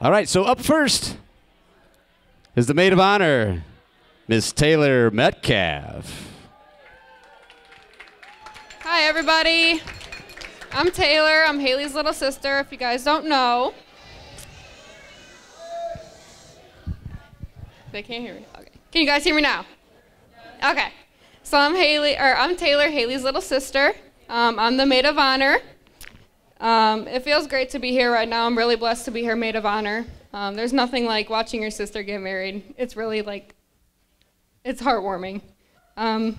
All right, so up first is the maid of honor, Miss Taylor Metcalf. Hi, everybody. I'm Taylor. I'm Haley's little sister, if you guys don't know. They can't hear me. Okay. Can you guys hear me now? Okay. So I'm Taylor, Haley's little sister. I'm the maid of honor. It feels great to be here right now. I'm really blessed to be her maid of honor. There's nothing like watching your sister get married. It's really it's heartwarming. I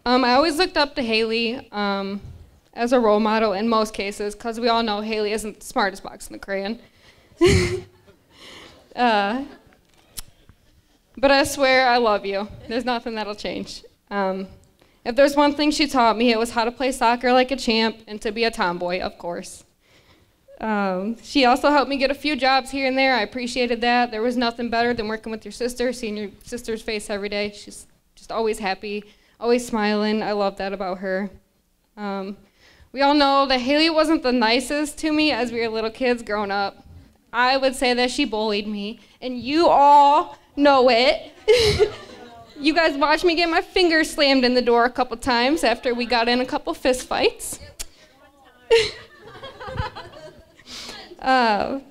always looked up to Haley as a role model in most cases, because we all know Haley isn't the smartest box in the crayon. But I swear I love you. There's nothing that'll change. If there's one thing she taught me, it was how to play soccer like a champ and to be a tomboy, of course. She also helped me get a few jobs here and there. I appreciated that. There was nothing better than working with your sister, seeing your sister's face every day. She's just always happy, always smiling. I love that about her. We all know that Haley wasn't the nicest to me as we were little kids growing up. I would say that she bullied me, and you all know it. You guys watched me get my fingers slammed in the door a couple times after we got in a couple fist fights. There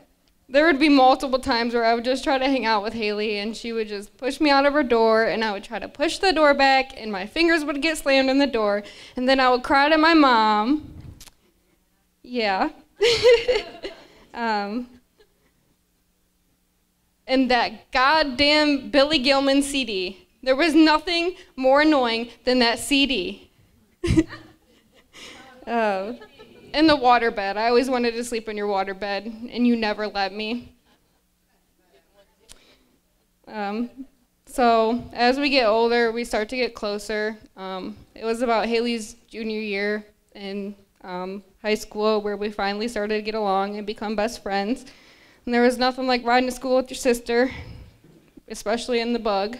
would be multiple times where I would just try to hang out with Haley, and she would just push me out of her door, and I would try to push the door back, and my fingers would get slammed in the door, and then I would cry to my mom. Yeah. And that goddamn Billy Gilman CD. There was nothing more annoying than that CD. And the waterbed. I always wanted to sleep in your waterbed, and you never let me. So as we get older, we start to get closer. It was about Haley's junior year in high school where we finally started to get along and become best friends. And there was nothing like riding to school with your sister, especially in the bug.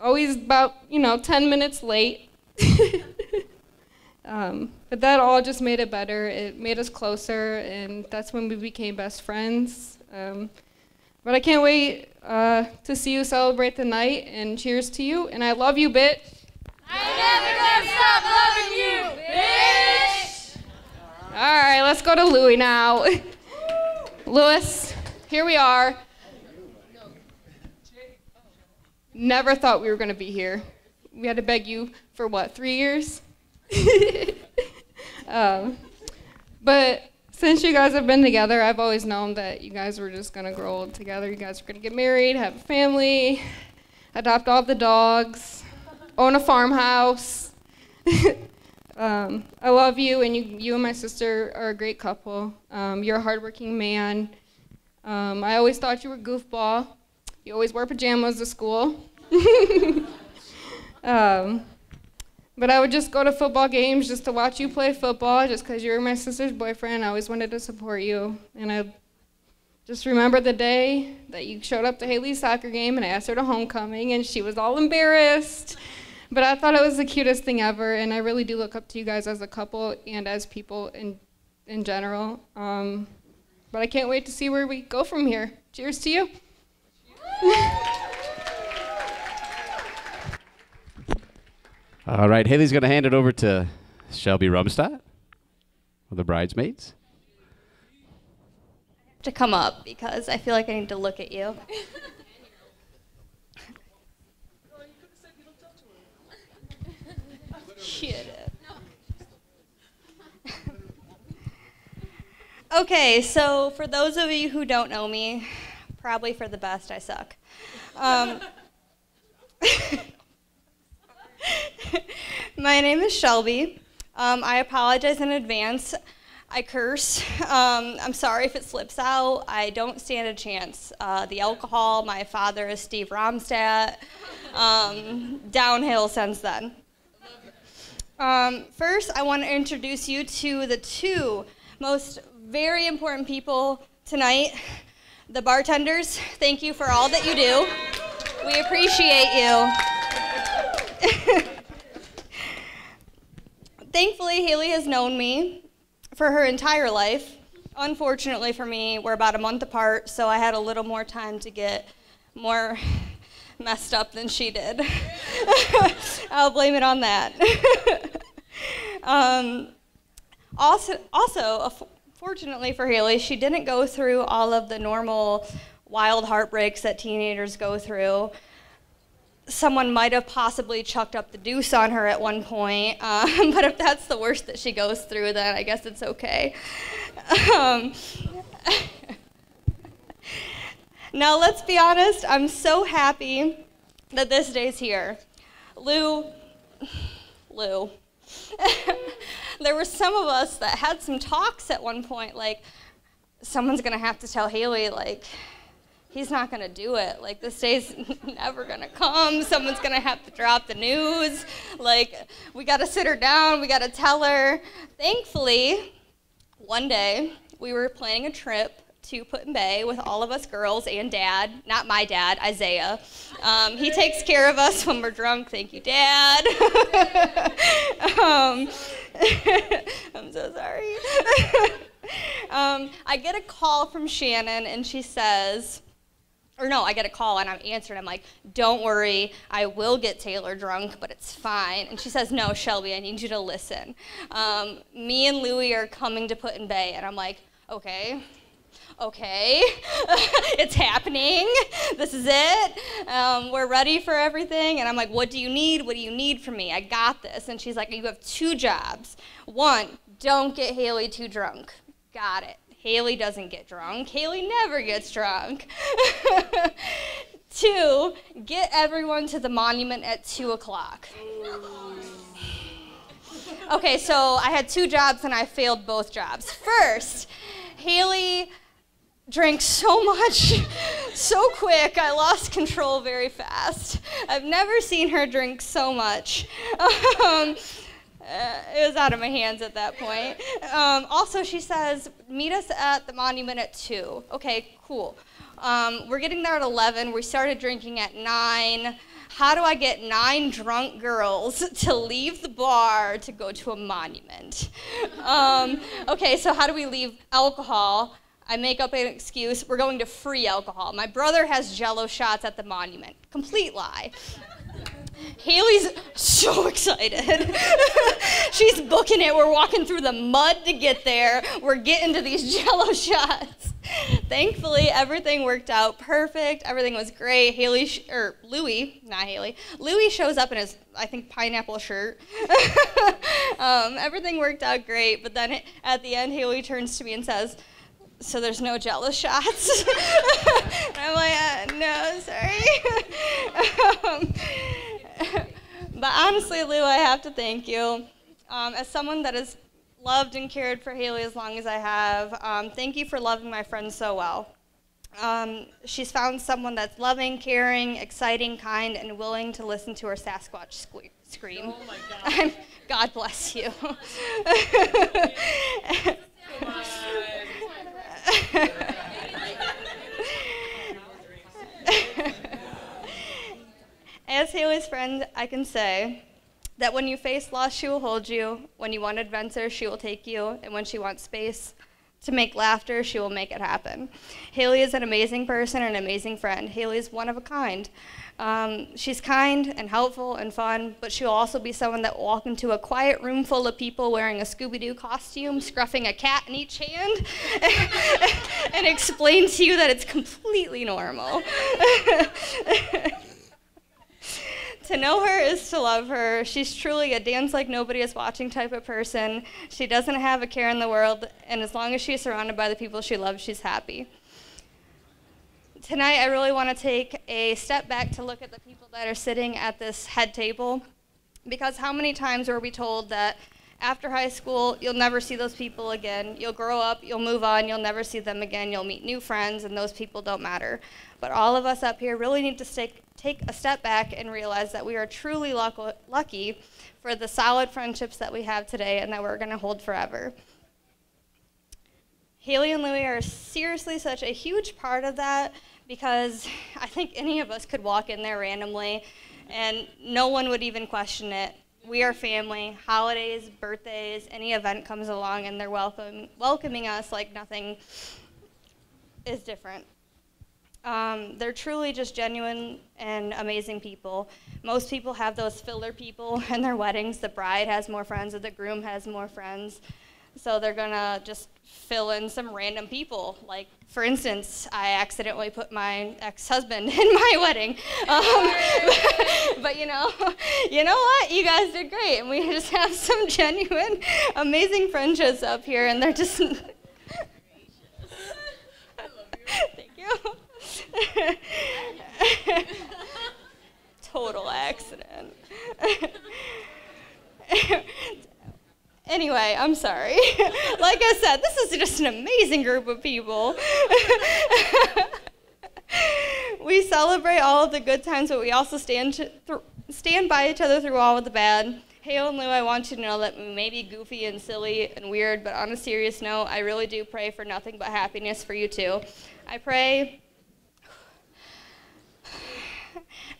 Always about, 10 minutes late. But that all just made it better. It made us closer, and that's when we became best friends. But I can't wait to see you celebrate the night, and cheers to you, and I love you, bitch. I ain't never gonna stop loving you, bitch! All right, let's go to Louie now. Louis, here we are. Never thought we were going to be here. We had to beg you for, 3 years? But since you guys have been together, I've always known that you guys were just going to grow old together. You guys were going to get married, have a family, adopt all the dogs, own a farmhouse. I love you, and you and my sister are a great couple. You're a hardworking man. I always thought you were a goofball. You always wore pajamas to school. But I would just go to football games just to watch you play football, just because you were my sister's boyfriend. I always wanted to support you. And I just remember the day that you showed up to Haley's soccer game, and I asked her to homecoming, and she was all embarrassed. But I thought it was the cutest thing ever, and I really do look up to you guys as a couple and as people in general. But I can't wait to see where we go from here. Cheers to you. All right, Haley's going to hand it over to Shelby Rumstadt, the bridesmaids. To come up because I feel like I need to look at you. Shit. Okay, so for those of you who don't know me, probably for the best, I suck. My name is Shelby. I apologize in advance. I curse. I'm sorry if it slips out. I don't stand a chance. The alcohol, my father is Steve Romstadt. Downhill since then. First, I want to introduce you to the two most very important people tonight, the bartenders. Thank you for all that you do. We appreciate you. Thankfully, Haley has known me for her entire life. Unfortunately for me, we're about a month apart, so I had a little more time to get more messed up than she did. I'll blame it on that. Fortunately for Haley, she didn't go through all of the normal wild heartbreaks that teenagers go through. Someone might have possibly chucked up the deuce on her at one point, but if that's the worst that she goes through, then I guess it's okay. Now, let's be honest, I'm so happy that this day's here. Lou. There were some of us that had some talks at one point, like, someone's gonna have to tell Haley, like, he's not gonna do it. Like, this day's never gonna come. Someone's gonna have to drop the news. Like, we gotta sit her down, we gotta tell her. Thankfully, one day, we were planning a trip to Put-in-Bay with all of us girls and Dad. Not my dad, Isaiah. He takes care of us when we're drunk. Thank you, Dad. I'm so sorry. I get a call from Shannon, and she says, or no, I get a call, and I'm answering. I'm like, don't worry, I will get Taylor drunk, but it's fine. And she says, no, Shelby, I need you to listen. Me and Louie are coming to Put-in-Bay, and I'm like, okay, it's happening. This is it. We're ready for everything. And I'm like, what do you need? What do you need from me? I got this. And she's like, you have 2 jobs. 1, don't get Haley too drunk. Got it. Haley doesn't get drunk. Haley never gets drunk. 2, get everyone to the monument at 2 o'clock. Okay, so I had 2 jobs and I failed both jobs. First, Haley drank so much, so quick, I lost control very fast. I've never seen her drink so much. It was out of my hands at that point. Also, she says, meet us at the monument at 2. Okay, cool. We're getting there at 11. We started drinking at 9. How do I get 9 drunk girls to leave the bar to go to a monument? Okay, so how do we leave alcohol? I make up an excuse. We're going to free alcohol. My brother has Jell-O shots at the monument. Complete lie. Haley's so excited. She's booking it. We're walking through the mud to get there. We're getting to these Jell-O shots. Thankfully, everything worked out perfect. Everything was great. Louie shows up in his, I think, pineapple shirt. Everything worked out great, but then at the end, Haley turns to me and says, so there's no Jell-O shots? And I'm like, no, sorry. But honestly, Lou, I have to thank you. As someone that has loved and cared for Haley as long as I have, thank you for loving my friend so well. She's found someone that's loving, caring, exciting, kind, and willing to listen to her Sasquatch scream. Oh my God. God bless you. As Haley's friend, I can say that when you face loss, she will hold you. When you want adventure, she will take you. And when she wants space to make laughter, she will make it happen. Haley is an amazing person and an amazing friend. Haley is one of a kind. She's kind and helpful and fun, but she'll also be someone that will walk into a quiet room full of people wearing a Scooby-Doo costume, scruffing a cat in each hand, and explain to you that it's completely normal. To know her is to love her. She's truly a dance like nobody is watching type of person. She doesn't have a care in the world, and as long as she's surrounded by the people she loves, she's happy. Tonight, I really want to take a step back to look at the people that are sitting at this head table, because how many times were we told that after high school, you'll never see those people again. You'll grow up, you'll move on, you'll never see them again. You'll meet new friends, and those people don't matter. But all of us up here really need to take a step back and realize that we are truly lucky for the solid friendships that we have today and that we're going to hold forever. Haley and Louie are seriously such a huge part of that, because I think any of us could walk in there randomly and no one would even question it. We are family. Holidays, birthdays, any event comes along, and they're welcoming us like nothing is different. They're truly just genuine and amazing people. Most people have those filler people in their weddings. The bride has more friends, or the groom has more friends. So they're gonna just fill in some random people. Like, for instance, I accidentally put my ex-husband in my wedding. But you know what? You guys did great, and we just have some genuine, amazing friendships up here, and they're just. Thank you. Total accident. Anyway, I'm sorry. Like I said, this is just an amazing group of people. We celebrate all of the good times, but we also stand by each other through all of the bad. Hale and Lou, I want you to know that we may be goofy and silly and weird, but on a serious note, I really do pray for nothing but happiness for you two. I pray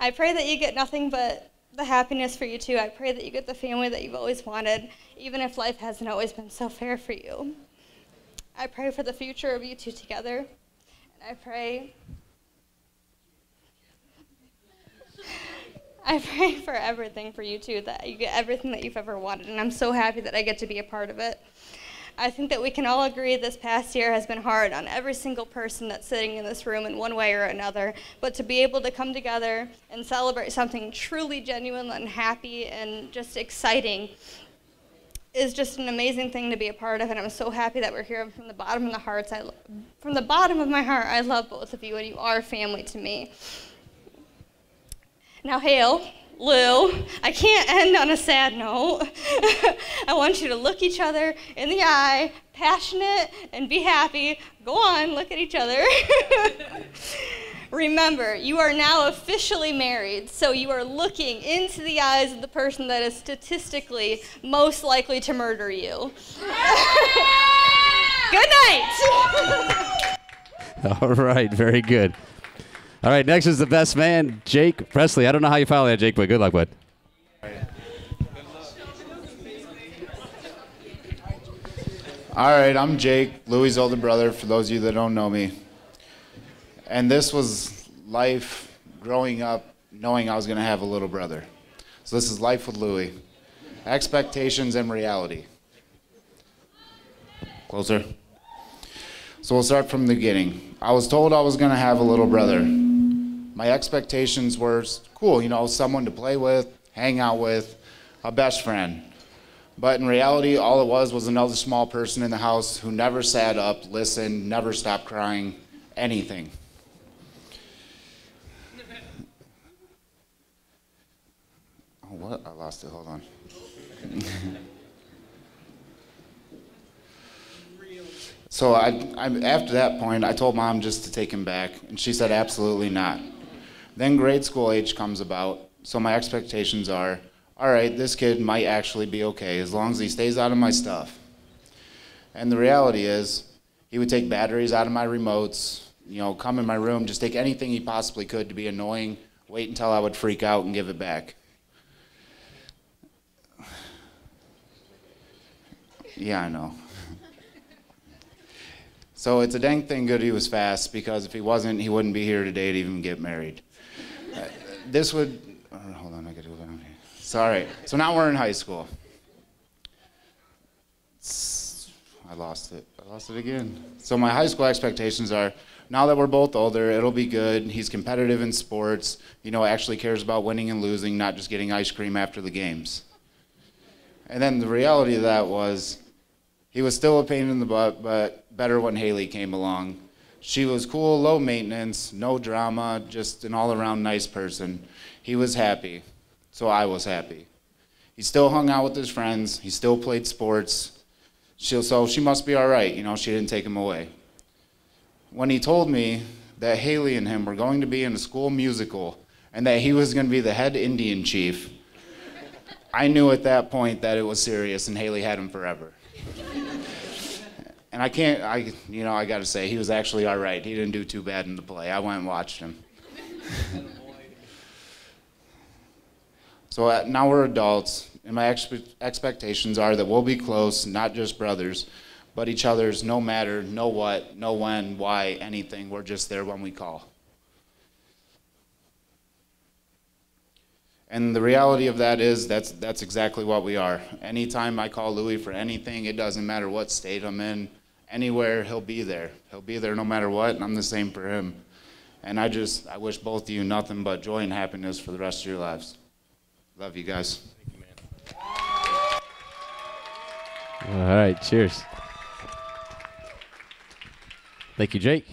that you get nothing but the happiness for you two. I pray that you get the family that you've always wanted, even if life hasn't always been so fair for you. I pray for the future of you two together, and I pray for everything for you two, that you get everything that you've ever wanted, and I'm so happy that I get to be a part of it. I think that we can all agree this past year has been hard on every single person that's sitting in this room in one way or another, but to be able to come together and celebrate something truly genuine and happy and just exciting is just an amazing thing to be a part of, and I'm so happy that we're here. From the bottom of my heart, I love both of you, and you are family to me. Now, Hale, Lou, I can't end on a sad note. I want you to look each other in the eye, passionate, and be happy. Go on, look at each other. Remember, you are now officially married, so you are looking into the eyes of the person that is statistically most likely to murder you. Good night. All right, very good. All right, next is the best man, Jake Presley. I don't know how you follow that, Jake, but good luck, bud. All right, I'm Jake, Louie's older brother, for those of you that don't know me. And this was life growing up knowing I was going to have a little brother. So this is life with Louie. Expectations and reality. Closer. So we'll start from the beginning. I was told I was going to have a little brother. My expectations were cool, you know, someone to play with, hang out with, a best friend. But in reality, all it was another small person in the house who never sat up, listened, never stopped crying, anything. Oh, what? I lost it. Hold on. So after that point, I told Mom just to take him back, and she said absolutely not. Then grade school age comes about, so my expectations are, all right, this kid might actually be okay as long as he stays out of my stuff. And the reality is, he would take batteries out of my remotes, you know, come in my room, just take anything he possibly could to be annoying, wait until I would freak out and give it back. Yeah, I know. So it's a dang thing good he was fast, because if he wasn't, he wouldn't be here today to even get married. This would, hold on, I gotta go down here. Sorry. So now we're in high school. I lost it again. So my high school expectations are, now that we're both older, it'll be good. He's competitive in sports, you know, actually cares about winning and losing, not just getting ice cream after the games. And then the reality of that was, he was still a pain in the butt, but better when Haley came along. She was cool, low maintenance, no drama, just an all-around nice person. He was happy, so I was happy. He still hung out with his friends. He still played sports. So she must be all right, you know, she didn't take him away. When he told me that Haley and him were going to be in a school musical and that he was going to be the head Indian chief, I knew at that point that it was serious and Haley had him forever. And I got to say, he was actually all right. He didn't do too bad in the play. I went and watched him. So now we're adults. And my expectations are that we'll be close, not just brothers, but each other's no matter, no what, no when, why, anything. We're just there when we call. And the reality of that is that's exactly what we are. Anytime I call Louis for anything, it doesn't matter what state I'm in, anywhere, he'll be there. He'll be there no matter what, and I'm the same for him. And I wish both of you nothing but joy and happiness for the rest of your lives. Love you guys. Thank you, man. All right, cheers. Thank you, Jake.